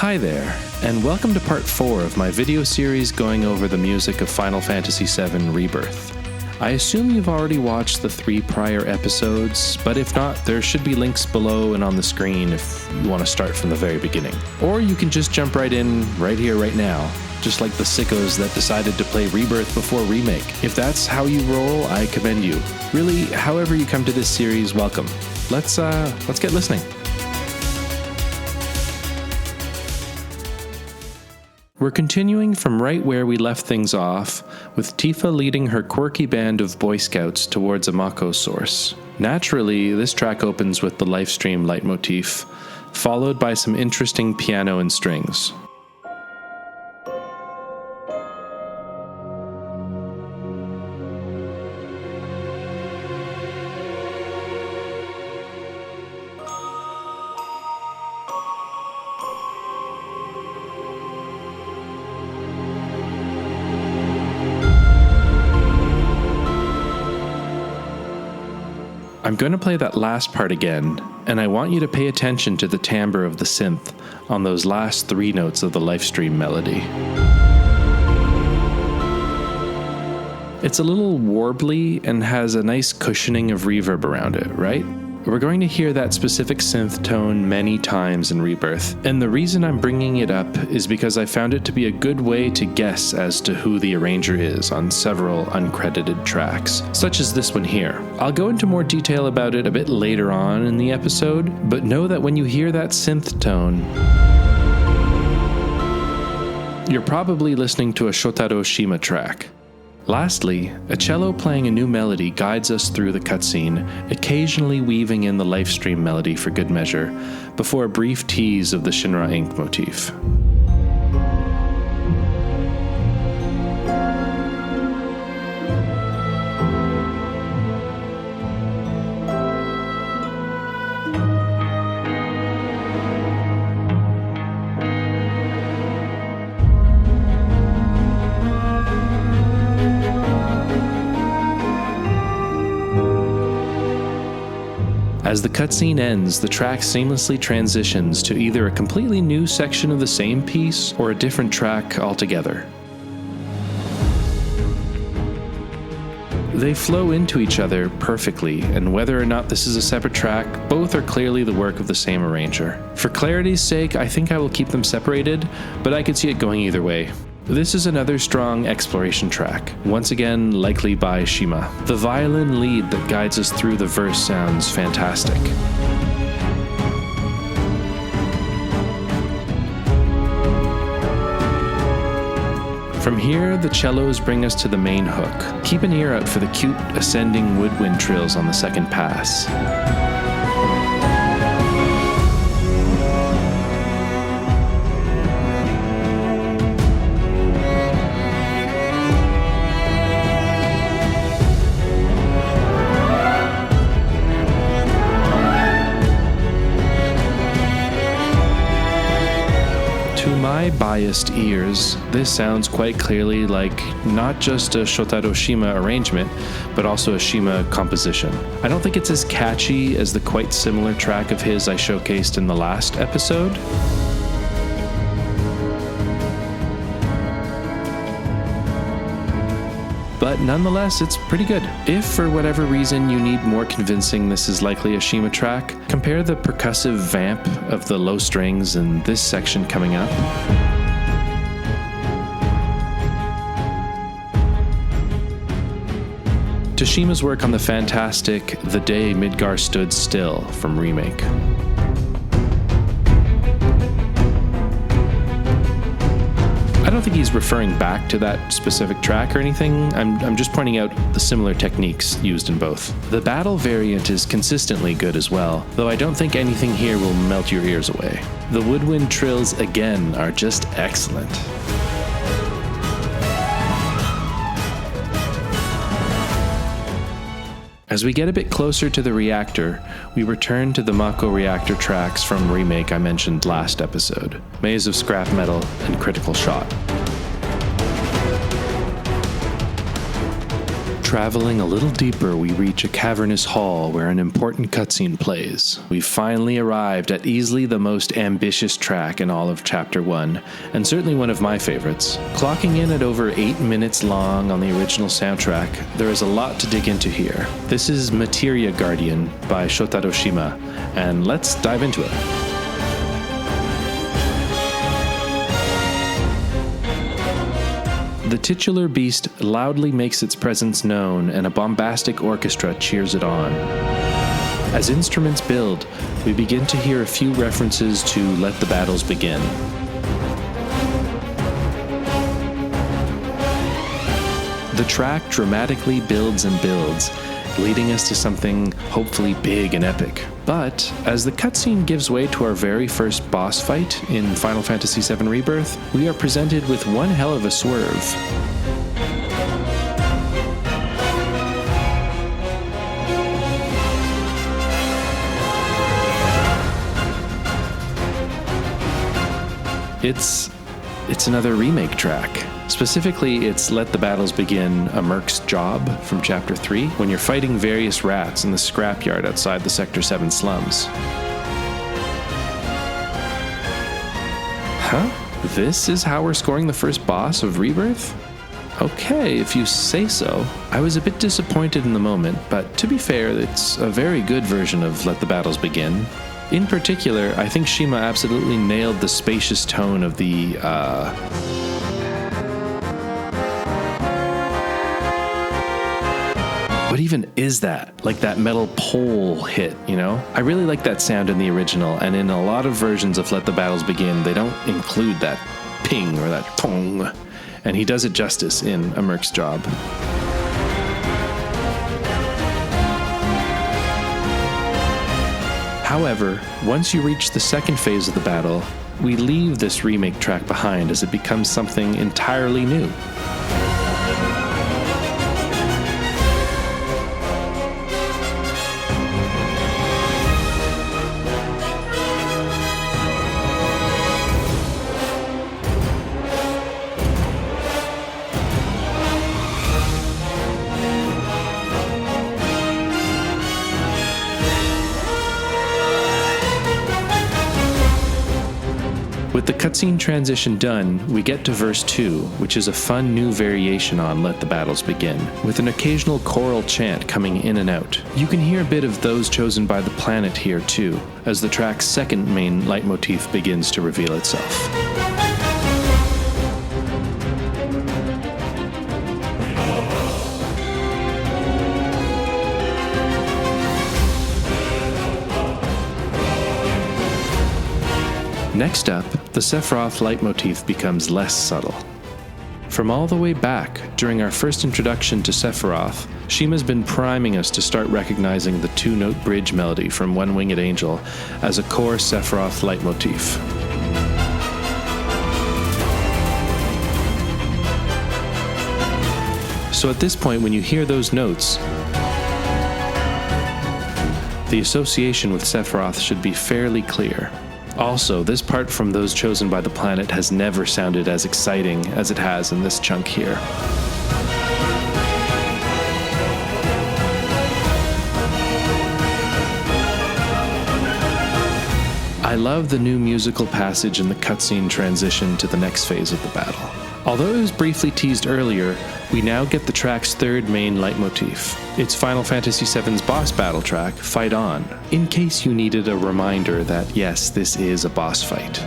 Hi there, and welcome to part 4 of my video series going over the music of Final Fantasy VII Rebirth. I assume you've already watched the 3 prior episodes, but if not, there should be links below and on the screen if you want to start from the very beginning. Or you can just jump right in, right here, right now, just like the sickos that decided to play Rebirth before Remake. If that's how you roll, I commend you. Really, however you come to this series, welcome. Let's get listening. We're continuing from right where we left things off, with Tifa leading her quirky band of Boy Scouts towards a Mako source. Naturally, this track opens with the Lifestream leitmotif, followed by some interesting piano and strings. I'm going to play that last part again, and I want you to pay attention to the timbre of the synth on those last 3 notes of the Lifestream melody. It's a little warbly and has a nice cushioning of reverb around it, right? We're going to hear that specific synth tone many times in Rebirth, and the reason I'm bringing it up is because I found it to be a good way to guess as to who the arranger is on several uncredited tracks, such as this one here. I'll go into more detail about it a bit later on in the episode, but know that when you hear that synth tone, you're probably listening to a Shotaro Shima track. Lastly, a cello playing a new melody guides us through the cutscene, occasionally weaving in the Lifestream melody for good measure, before a brief tease of the Shinra Inc. motif. As the cutscene ends, the track seamlessly transitions to either a completely new section of the same piece or a different track altogether. They flow into each other perfectly, and whether or not this is a separate track, both are clearly the work of the same arranger. For clarity's sake, I think I will keep them separated, but I could see it going either way. This is another strong exploration track, once again likely by Shima. The violin lead that guides us through the verse sounds fantastic. From here, the cellos bring us to the main hook. Keep an ear out for the cute ascending woodwind trills on the second pass. To my biased ears, this sounds quite clearly like not just a Shotaro Shima arrangement, but also a Shima composition. I don't think it's as catchy as the quite similar track of his I showcased in the last episode. But nonetheless, it's pretty good. If for whatever reason you need more convincing this is likely a Shima track, compare the percussive vamp of the low strings in this section coming up. To Shima's work on the fantastic The Day Midgar Stood Still from Remake. I don't think he's referring back to that specific track or anything. I'm just pointing out the similar techniques used in both. The battle variant is consistently good as well, though I don't think anything here will melt your ears away. The woodwind trills again are just excellent. As we get a bit closer to the reactor, we return to the Mako reactor tracks from Remake I mentioned last episode, Maze of Scrap Metal and Critical Shot. Traveling a little deeper, we reach a cavernous hall where an important cutscene plays. We've finally arrived at easily the most ambitious track in all of Chapter 1, and certainly one of my favorites. Clocking in at over 8 minutes long on the original soundtrack, there is a lot to dig into here. This is Materia Guardian by Shotaro Shima, and let's dive into it. The titular beast loudly makes its presence known, and a bombastic orchestra cheers it on. As instruments build, we begin to hear a few references to Let the Battles Begin. The track dramatically builds and builds, leading us to something hopefully big and epic. But as the cutscene gives way to our very first boss fight in Final Fantasy VII Rebirth, we are presented with one hell of a swerve. It's another remake track. Specifically, it's Let the Battles Begin, a Merc's Job from Chapter 3, when you're fighting various rats in the scrapyard outside the Sector 7 slums. Huh? This is how we're scoring the first boss of Rebirth? Okay, if you say so. I was a bit disappointed in the moment, but to be fair, it's a very good version of Let the Battles Begin. In particular, I think Shima absolutely nailed the spacious tone of the, What even is that? Like that metal pole hit, you know? I really like that sound in the original, and in a lot of versions of Let the Battles Begin, they don't include that ping or that tong, and he does it justice in A Merc's Job. However, once you reach the second phase of the battle, we leave this remake track behind as it becomes something entirely new. With the cutscene transition done, we get to verse 2, which is a fun new variation on Let the Battles Begin, with an occasional choral chant coming in and out. You can hear a bit of Those Chosen by the Planet here too, as the track's second main leitmotif begins to reveal itself. Next up, the Sephiroth leitmotif becomes less subtle. From all the way back, during our first introduction to Sephiroth, Shima's been priming us to start recognizing the two-note bridge melody from One Winged Angel as a core Sephiroth leitmotif. So at this point, when you hear those notes, the association with Sephiroth should be fairly clear. Also, this part from Those Chosen by the Planet has never sounded as exciting as it has in this chunk here. I love the new musical passage in the cutscene transition to the next phase of the battle. Although it was briefly teased earlier, we now get the track's third main leitmotif. It's Final Fantasy VII's boss battle track, Fight On, in case you needed a reminder that yes, this is a boss fight.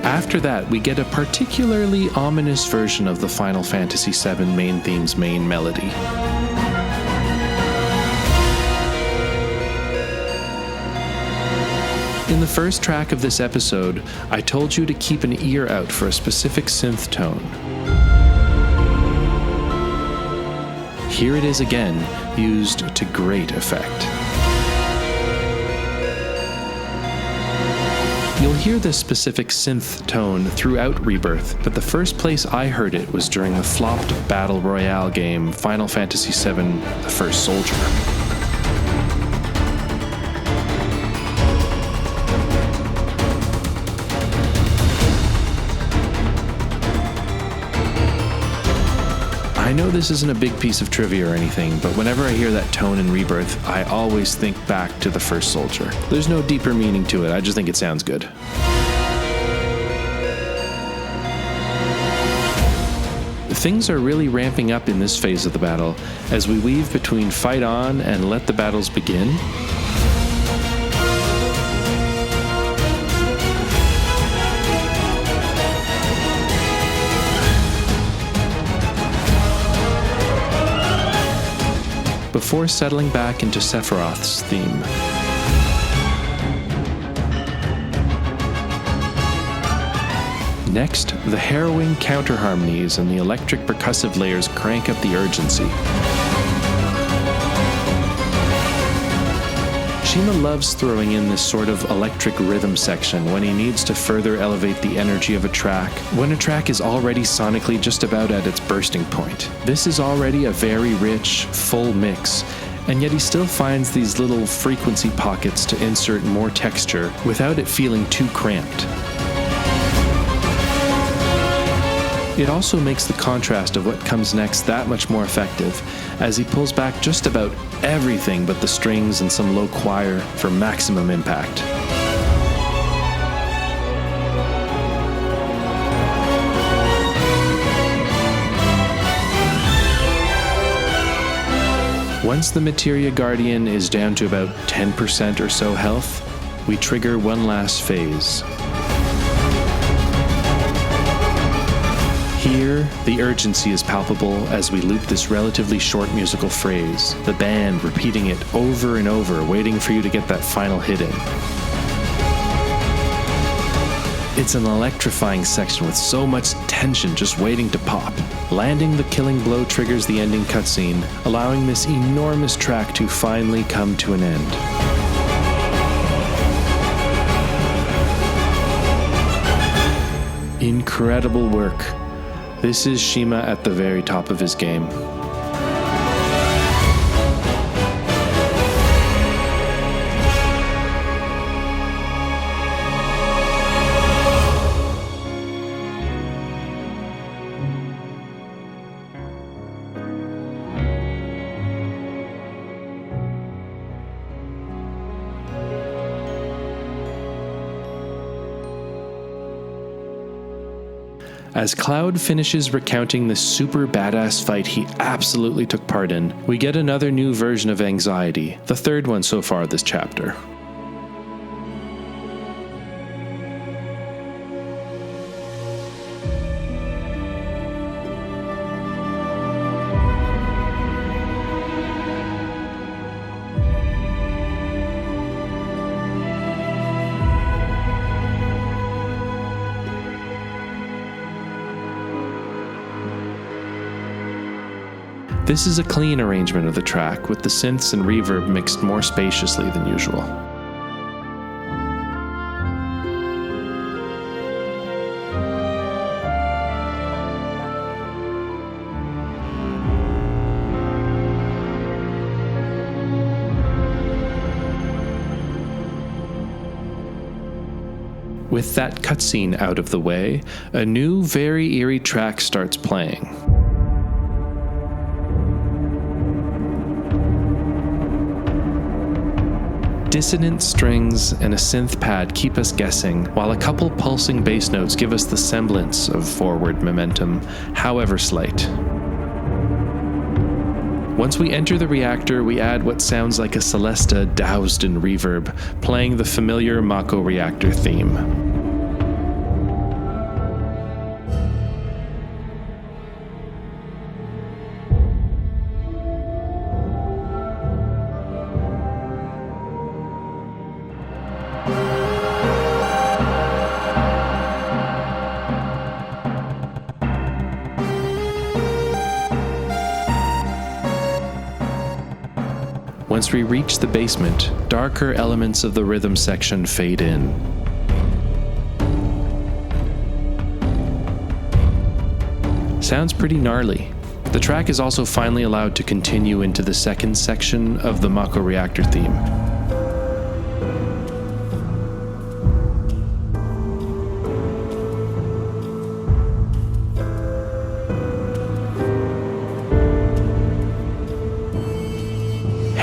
After that, we get a particularly ominous version of the Final Fantasy VII main theme's main melody. In the first track of this episode, I told you to keep an ear out for a specific synth tone. Here it is again, used to great effect. You'll hear this specific synth tone throughout Rebirth, but the first place I heard it was during the flopped Battle Royale game Final Fantasy VII: The First Soldier. I know this isn't a big piece of trivia or anything, but whenever I hear that tone in Rebirth, I always think back to the first Soldier. There's no deeper meaning to it, I just think it sounds good. Things are really ramping up in this phase of the battle as we weave between fight on and let the battles begin. Before settling back into Sephiroth's theme. Next, the harrowing counter-harmonies and the electric percussive layers crank up the urgency. Shima loves throwing in this sort of electric rhythm section when he needs to further elevate the energy of a track, when a track is already sonically just about at its bursting point. This is already a very rich, full mix, and yet he still finds these little frequency pockets to insert more texture without it feeling too cramped. It also makes the contrast of what comes next that much more effective, as he pulls back just about everything but the strings and some low choir for maximum impact. Once the Materia Guardian is down to about 10% or so health, we trigger one last phase. Here, the urgency is palpable as we loop this relatively short musical phrase, the band repeating it over and over, waiting for you to get that final hit in. It's an electrifying section with so much tension just waiting to pop. Landing the killing blow triggers the ending cutscene, allowing this enormous track to finally come to an end. Incredible work. This is Shima at the very top of his game. As Cloud finishes recounting the super badass fight he absolutely took part in, we get another new version of anxiety, the third one so far this chapter. This is a clean arrangement of the track, with the synths and reverb mixed more spaciously than usual. With that cutscene out of the way, a new, very eerie track starts playing. Dissonant strings and a synth pad keep us guessing, while a couple pulsing bass notes give us the semblance of forward momentum, however slight. Once we enter the reactor, we add what sounds like a Celesta doused in reverb, playing the familiar Mako reactor theme. Once we reach the basement, darker elements of the rhythm section fade in. Sounds pretty gnarly. The track is also finally allowed to continue into the second section of the Mako reactor theme.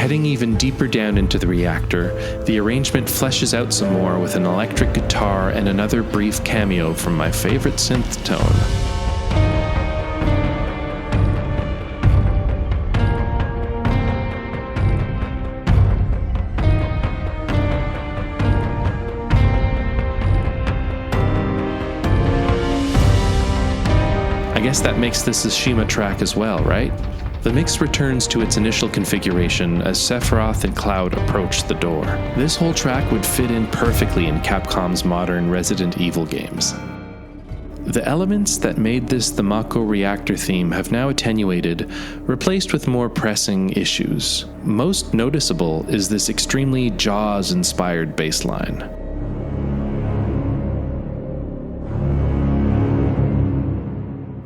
Heading even deeper down into the reactor, the arrangement fleshes out some more with an electric guitar and another brief cameo from my favorite synth tone. I guess that makes this a Shima track as well, right? The mix returns to its initial configuration as Sephiroth and Cloud approach the door. This whole track would fit in perfectly in Capcom's modern Resident Evil games. The elements that made this the Mako reactor theme have now attenuated, replaced with more pressing issues. Most noticeable is this extremely Jaws-inspired bass line.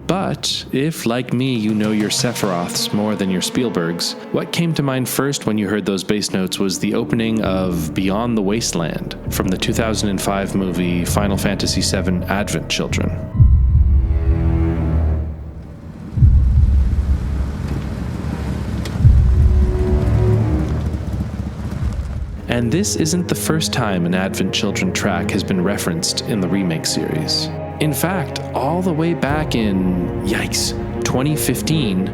But if, like me, you know your Sephiroths more than your Spielbergs, what came to mind first when you heard those bass notes was the opening of Beyond the Wasteland from the 2005 movie Final Fantasy VII Advent Children. And this isn't the first time an Advent Children track has been referenced in the remake series. In fact, all the way back in, 2015,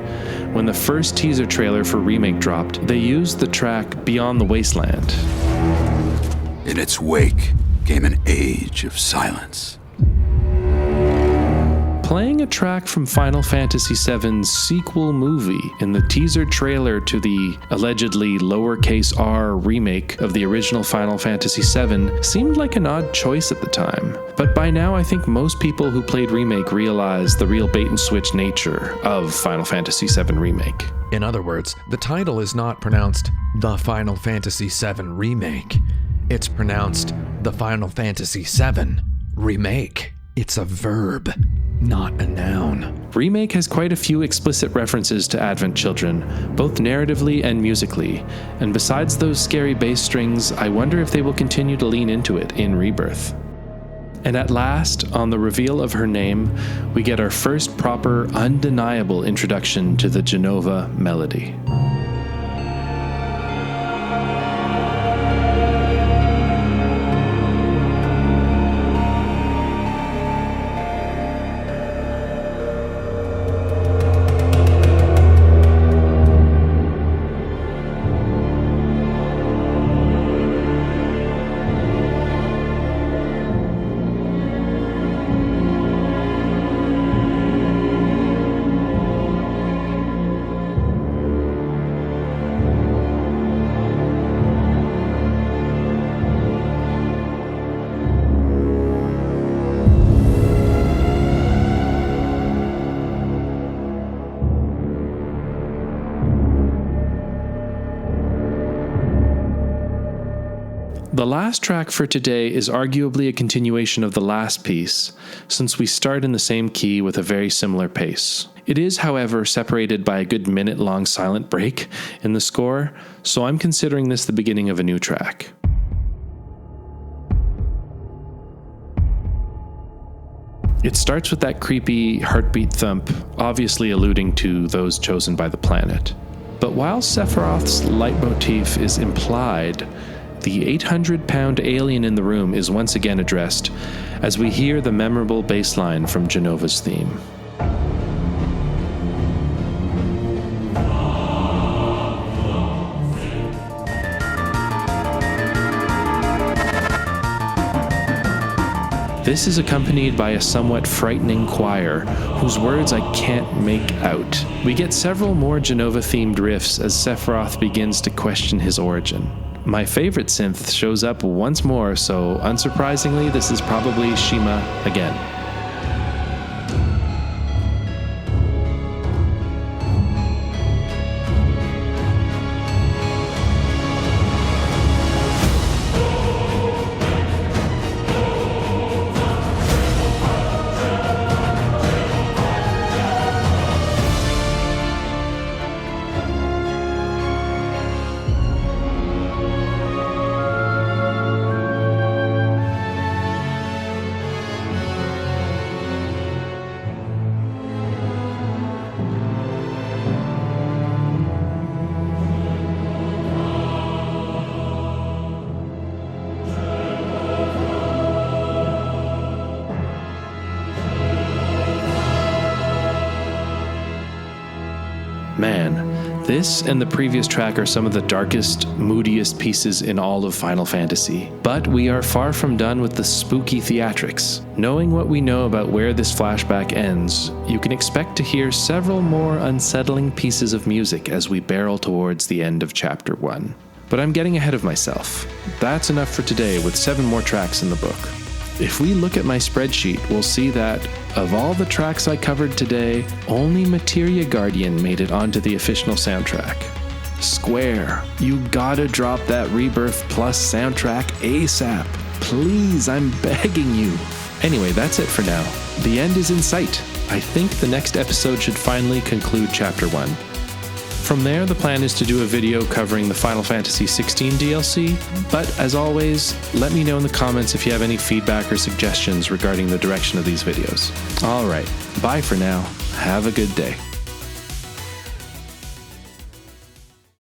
when the first teaser trailer for Remake dropped, they used the track Beyond the Wasteland. In its wake came an age of silence. Playing a track from Final Fantasy VII's sequel movie in the teaser trailer to the allegedly lowercase r remake of the original Final Fantasy VII seemed like an odd choice at the time. But by now I think most people who played Remake realize the real bait-and-switch nature of Final Fantasy VII Remake. In other words, the title is not pronounced The Final Fantasy VII Remake. It's pronounced The Final Fantasy VII Remake. It's a verb, not a noun. Remake has quite a few explicit references to Advent Children, both narratively and musically, and besides those scary bass strings, I wonder if they will continue to lean into it in Rebirth. And at last, on the reveal of her name, we get our first proper, undeniable introduction to the Jenova melody. The last track for today is arguably a continuation of the last piece, since we start in the same key with a very similar pace. It is, however, separated by a good minute-long silent break in the score, so I'm considering this the beginning of a new track. It starts with that creepy heartbeat thump, obviously alluding to those chosen by the planet. But while Sephiroth's leitmotif is implied, the 800-pound alien in the room is once again addressed as we hear the memorable bass line from Jenova's theme. This is accompanied by a somewhat frightening choir, whose words I can't make out. We get several more Jenova-themed riffs as Sephiroth begins to question his origin. My favorite synth shows up once more, so unsurprisingly, this is probably Shima again. Man, this and the previous track are some of the darkest, moodiest pieces in all of Final Fantasy. But we are far from done with the spooky theatrics. Knowing what we know about where this flashback ends, you can expect to hear several more unsettling pieces of music as we barrel towards the end of Chapter 1. But I'm getting ahead of myself. That's enough for today with 7 more tracks in the book. If we look at my spreadsheet, we'll see that, of all the tracks I covered today, only Materia Guardian made it onto the official soundtrack. Square, you gotta drop that Rebirth Plus soundtrack ASAP. Please, I'm begging you. Anyway, that's it for now. The end is in sight. I think the next episode should finally conclude Chapter 1. From there, the plan is to do a video covering the Final Fantasy XVI DLC, but as always, let me know in the comments if you have any feedback or suggestions regarding the direction of these videos. Alright, bye for now. Have a good day.